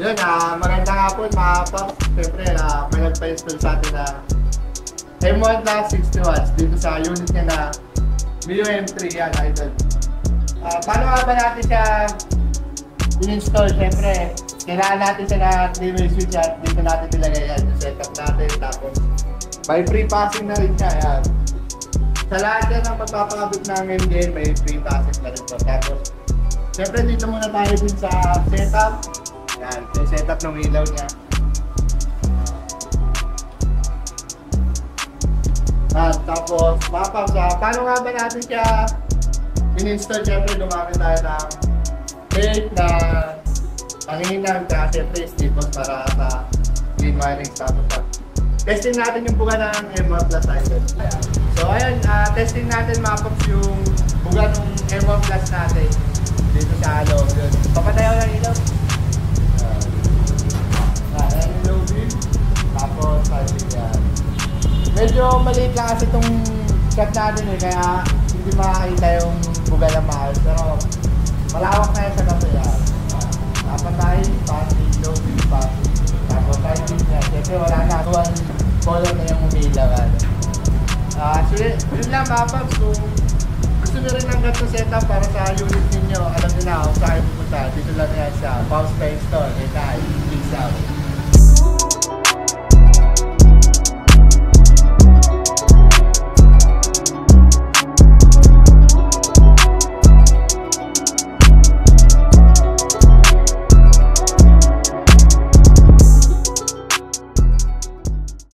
Yun, magandang hapon mga paps. Siyempre, may nagpa-install sa atin na M1 plus 60 watts dito sa unit niya na Mio M3 yan, idol. Paano nga ba natin siya in-install? Siyempre, kailangan natin siya na 3-way switch at dito natin nilagay yan. Yung setup natin, tapos may free passing na rin siya. Yan. Sa lahat yan ang magpapakabit ng MDN, may free passing na rin po. Tapos, siyempre dito muna tayo din sa setup. Yan, yung setup ng ilaw niya. At tapos, paano nga ba natin siya in-install? Siyempre, gumamit tayo ng tape na panginang at siyempre staples para sa clean wiring status. Testing natin yung buga ng M1 Plus idol. So ayun, testing natin mga paps yung buga ng M1 Plus natin dito sa loob yun. Papatayo ng ilaw. Ayan yung low beam. Tapos, yan. Medyo maliit lang kasi itong shot natin kaya hindi makakita yung buga ng maayos. Pero malawak na yan sa kasi yan. Napatay, passing, low beam, passing. Tapos passing niya. Siyempre wala na one color na yung umilaw. So yun lang mga paps. Kung gusto nyo rin ng ganito setup para sa unit ninyo, alam nyo na kung saan pupunta. Dito lang yan sa Power Space Store. Peace out.